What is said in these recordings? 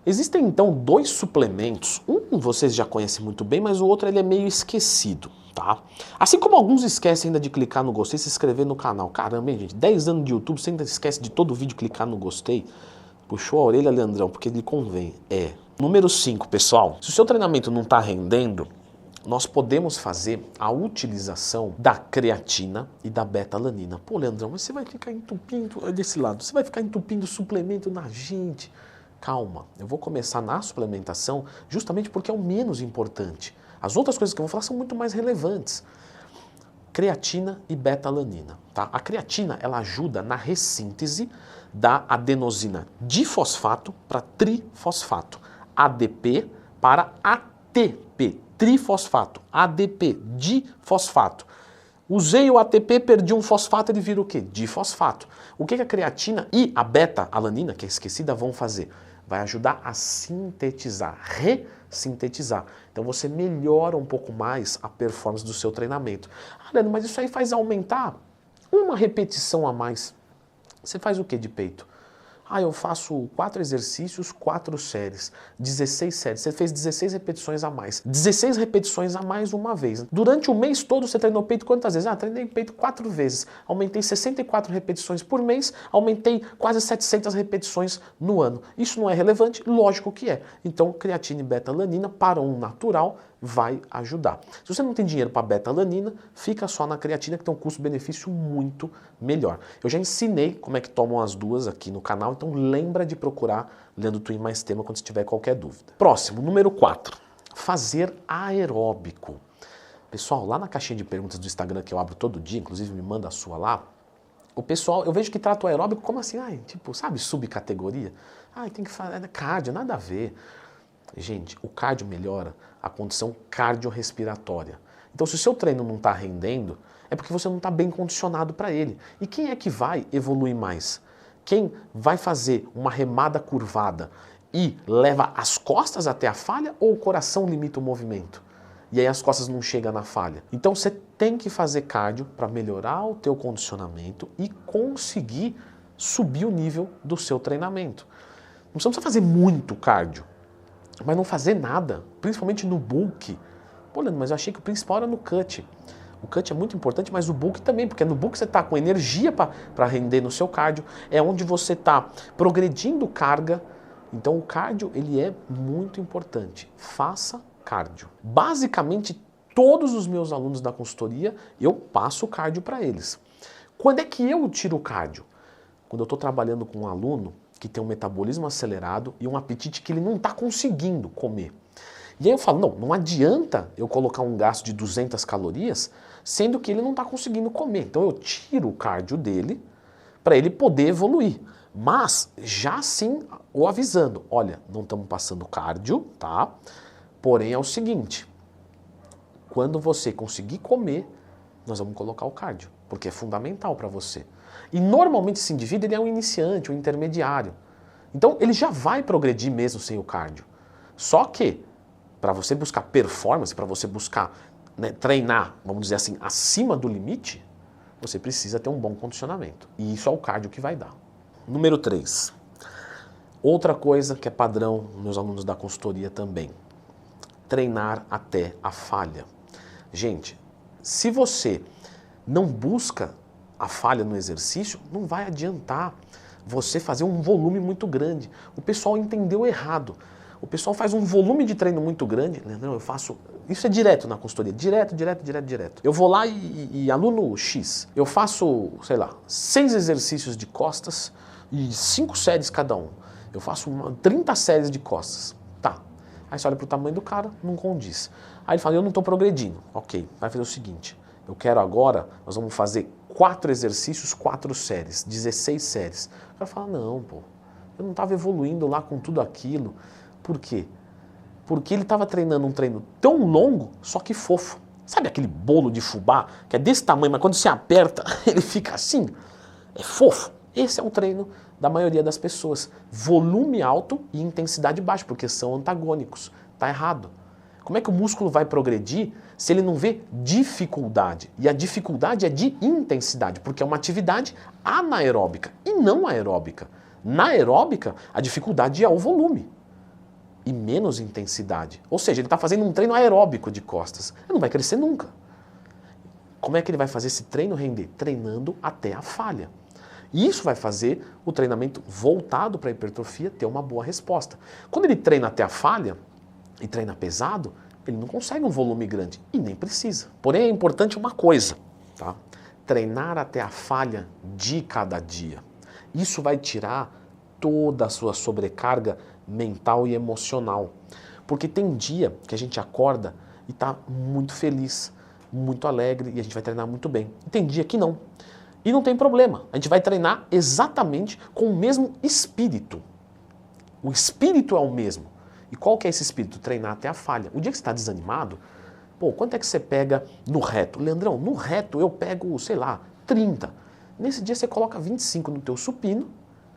Existem então dois suplementos, um vocês já conhecem muito bem, mas o outro ele é meio esquecido, tá? Assim como alguns esquecem ainda de clicar no gostei e se inscrever no canal. Caramba, hein, gente, 10 anos de YouTube, você ainda esquece de todo vídeo clicar no gostei? Puxou a orelha, Leandrão, porque lhe convém. Número 5, pessoal, se o seu treinamento não está rendendo, nós podemos fazer a utilização da creatina e da beta-alanina. Pô, Leandrão, mas você vai ficar entupindo, desse lado, você vai ficar entupindo suplemento na gente. Calma, eu vou começar na suplementação justamente porque é o menos importante. As outras coisas que eu vou falar são muito mais relevantes. Creatina e beta-alanina, tá? A creatina, ela ajuda na ressíntese da adenosina difosfato para trifosfato, ADP para ATP, trifosfato, ADP, difosfato. Usei o ATP, perdi um fosfato, ele vira o quê? Difosfato. O que a creatina e a beta-alanina, que é esquecida, vão fazer? Vai ajudar a sintetizar, ressintetizar. Então você melhora um pouco mais a performance do seu treinamento. Ah, Leandro, mas isso aí faz aumentar uma repetição a mais. Você faz o que de peito? Ah, eu faço 4 exercícios, 4 séries, 16 séries. Você fez 16 repetições a mais. 16 repetições a mais uma vez. Durante o mês todo você treinou peito quantas vezes? Ah, treinei peito 4 vezes. Aumentei 64 repetições por mês, aumentei quase 700 repetições no ano. Isso não é relevante? Lógico que é. Então, creatina e beta-alanina para um natural vai ajudar. Se você não tem dinheiro para beta-alanina, fica só na creatina, que tem um custo-benefício muito melhor. Eu já ensinei como é que tomam as duas aqui no canal, então lembra de procurar Leandro Twin mais tema quando você tiver qualquer dúvida. Próximo, número 4. Fazer aeróbico. Pessoal, lá na caixinha de perguntas do Instagram que eu abro todo dia, inclusive me manda a sua lá, o pessoal, eu vejo que trata o aeróbico como assim, tipo, sabe, subcategoria? Tem que fazer cardio, nada a ver. Gente, o cardio melhora a condição cardiorrespiratória. Então, se o seu treino não está rendendo, é porque você não está bem condicionado para ele. E quem é que vai evoluir mais? Quem vai fazer uma remada curvada e leva as costas até a falha ou o coração limita o movimento? E aí as costas não chegam na falha. Então, você tem que fazer cardio para melhorar o teu condicionamento e conseguir subir o nível do seu treinamento. Não precisa fazer muito cardio, mas não fazer nada, principalmente no bulk. Pô, Leandro, mas eu achei que o principal era no cut. O cut é muito importante, mas o bulk também, porque no bulk você está com energia para render no seu cardio, é onde você está progredindo carga. Então o cardio ele é muito importante. Faça cardio. Basicamente, todos os meus alunos da consultoria, eu passo o cardio para eles. Quando é que eu tiro o cardio? Quando eu estou trabalhando com um aluno que tem um metabolismo acelerado e um apetite que ele não está conseguindo comer. E aí eu falo, não adianta eu colocar um gasto de 200 calorias, sendo que ele não está conseguindo comer. Então eu tiro o cardio dele para ele poder evoluir. Mas já assim o avisando, olha, não estamos passando cardio, tá? Porém é o seguinte, quando você conseguir comer, nós vamos colocar o cardio, porque é fundamental para você. E normalmente esse indivíduo ele é um iniciante, um intermediário. Então ele já vai progredir mesmo sem o cardio. Só que, para você buscar performance, para você buscar treinar, vamos dizer assim, acima do limite, você precisa ter um bom condicionamento. E isso é o cardio que vai dar. Número 3. Outra coisa que é padrão nos meus alunos da consultoria também. Treinar até a falha. Gente, se você não busca a falha no exercício, não vai adiantar você fazer um volume muito grande. O pessoal entendeu errado. O pessoal faz um volume de treino muito grande. Não, eu faço... Isso é direto na consultoria. Direto. Eu vou lá e aluno X, eu faço, sei lá, 6 exercícios de costas e 5 séries cada um. Eu faço 30 séries de costas. Tá. Aí você olha para o tamanho do cara, não condiz. Aí ele fala, eu não estou progredindo. Ok, vai fazer o seguinte. Eu quero agora, nós vamos fazer 4 exercícios, 4 séries, 16 séries. O cara fala, não, pô, eu não estava evoluindo lá com tudo aquilo. Por quê? Porque ele estava treinando um treino tão longo, só que fofo. Sabe aquele bolo de fubá, que é desse tamanho, mas quando se aperta, ele fica assim? É fofo. Esse é o treino da maioria das pessoas. Volume alto e intensidade baixa, porque são antagônicos. Está errado. Como é que o músculo vai progredir se ele não vê dificuldade? E a dificuldade é de intensidade, porque é uma atividade anaeróbica e não aeróbica. Na aeróbica, a dificuldade é o volume. e menos intensidade. Ou seja, ele está fazendo um treino aeróbico de costas. Ele não vai crescer nunca. Como é que ele vai fazer esse treino render? Treinando até a falha. E isso vai fazer o treinamento voltado para a hipertrofia ter uma boa resposta. Quando ele treina até a falha e treina pesado, ele não consegue um volume grande e nem precisa. Porém, é importante uma coisa, tá? Treinar até a falha de cada dia. Isso vai tirar toda a sua sobrecarga mental e emocional. Porque tem dia que a gente acorda e está muito feliz, muito alegre e a gente vai treinar muito bem. E tem dia que não. E não tem problema, a gente vai treinar exatamente com o mesmo espírito. O espírito é o mesmo. E qual que é esse espírito? Treinar até a falha. O dia que você está desanimado, pô, quanto é que você pega no reto? Leandrão, no reto eu pego, sei lá, 30. Nesse dia você coloca 25 no teu supino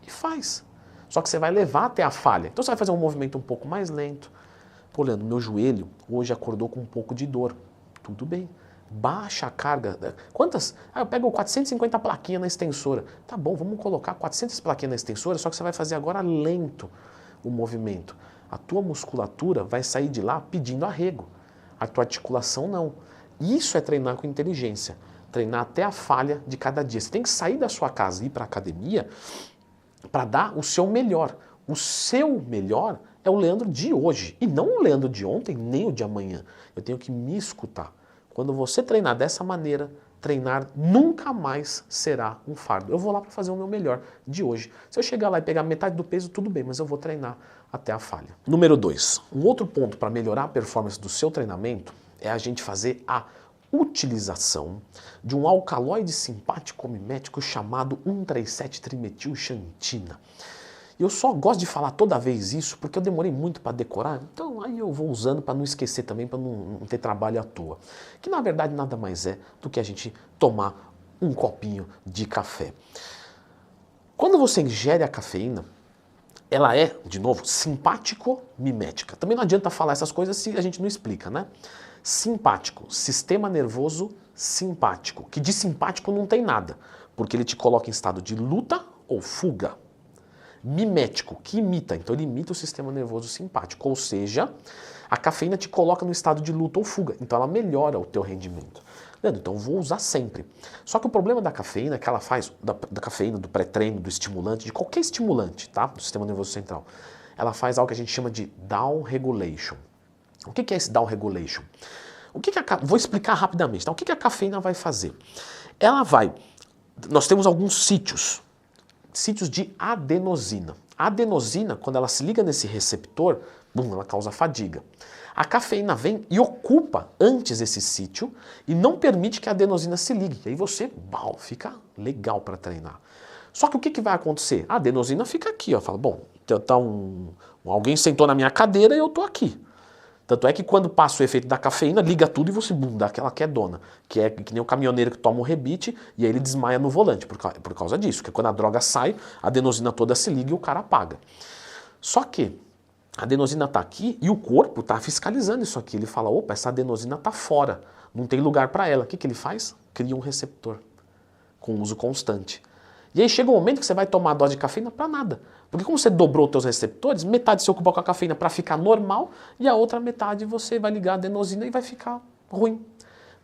e faz. Só que você vai levar até a falha. Então você vai fazer um movimento um pouco mais lento. Pô, Leandro, meu joelho hoje acordou com um pouco de dor. Tudo bem. Baixa a carga. Quantas? Eu pego 450 plaquinhas na extensora. Tá bom, vamos colocar 400 plaquinhas na extensora, só que você vai fazer agora lento o movimento. A tua musculatura vai sair de lá pedindo arrego. A tua articulação não. Isso é treinar com inteligência. Treinar até a falha de cada dia. Você tem que sair da sua casa e ir para a academia para dar o seu melhor. O seu melhor é o Leandro de hoje e não o Leandro de ontem, nem o de amanhã. Eu tenho que me escutar. Quando você treinar dessa maneira, treinar nunca mais será um fardo. Eu vou lá para fazer o meu melhor de hoje. Se eu chegar lá e pegar metade do peso, tudo bem, mas eu vou treinar até a falha. Número 2. Um outro ponto para melhorar a performance do seu treinamento é a gente fazer a utilização de um alcaloide simpático mimético chamado 1,3,7-trimetilxantina. Eu só gosto de falar toda vez isso porque eu demorei muito para decorar, então aí eu vou usando para não esquecer também, para não ter trabalho à toa. Que na verdade nada mais é do que a gente tomar um copinho de café. Quando você ingere a cafeína, ela é, de novo, simpático-mimética. Também não adianta falar essas coisas se a gente não explica, né? Simpático, sistema nervoso simpático, que de simpático não tem nada, porque ele te coloca em estado de luta ou fuga. Mimético, que imita, então ele imita o sistema nervoso simpático, ou seja, a cafeína te coloca no estado de luta ou fuga, então ela melhora o teu rendimento. Leandro, então vou usar sempre. Só que o problema da cafeína é que ela faz, da cafeína, do pré-treino, do estimulante, de qualquer estimulante, tá? Do sistema nervoso central, ela faz algo que a gente chama de down regulation. O que é esse down regulation? Vou explicar rapidamente, tá? O que a cafeína vai fazer? Ela vai, nós temos alguns sítios de adenosina. A adenosina, quando ela se liga nesse receptor, ela causa fadiga. A cafeína vem e ocupa antes esse sítio e não permite que a adenosina se ligue. E aí você, fica legal para treinar. Só que o que vai acontecer? A adenosina fica aqui, ó, fala, alguém sentou na minha cadeira e eu tô aqui. Tanto é que quando passa o efeito da cafeína, liga tudo e você dá aquela quedona. Que é que nem o caminhoneiro que toma um rebite e aí ele desmaia no volante por causa disso. Que quando a droga sai, a adenosina toda se liga e o cara apaga. Só que a adenosina está aqui e o corpo está fiscalizando isso aqui. Ele fala, opa, essa adenosina está fora, não tem lugar para ela. O que ele faz? Cria um receptor com uso constante. E aí chega um momento que você vai tomar a dose de cafeína para nada. Porque como você dobrou os seus receptores, metade você ocupa com a cafeína para ficar normal e a outra metade você vai ligar a adenosina e vai ficar ruim.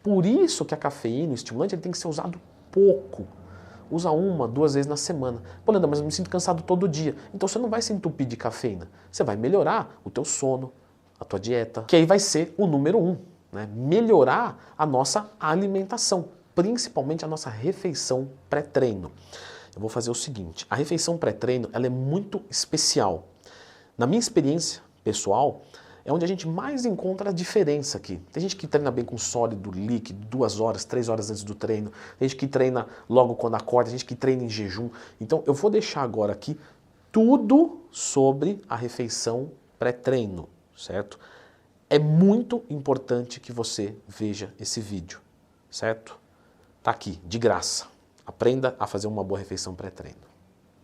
Por isso que a cafeína, o estimulante, ele tem que ser usado pouco. Usa 1, 2 vezes na semana. Pô, Leandro, mas eu me sinto cansado todo dia. Então você não vai se entupir de cafeína. Você vai melhorar o teu sono, a tua dieta, que aí vai ser o número 1, né? Melhorar a nossa alimentação, principalmente a nossa refeição pré-treino. Eu vou fazer o seguinte, a refeição pré-treino ela é muito especial. Na minha experiência pessoal, é onde a gente mais encontra a diferença aqui. Tem gente que treina bem com sólido, líquido, 2 horas, 3 horas antes do treino. Tem gente que treina logo quando acorda, tem gente que treina em jejum. Então eu vou deixar agora aqui tudo sobre a refeição pré-treino, certo? É muito importante que você veja esse vídeo, certo? Tá aqui, de graça. Aprenda a fazer uma boa refeição pré-treino.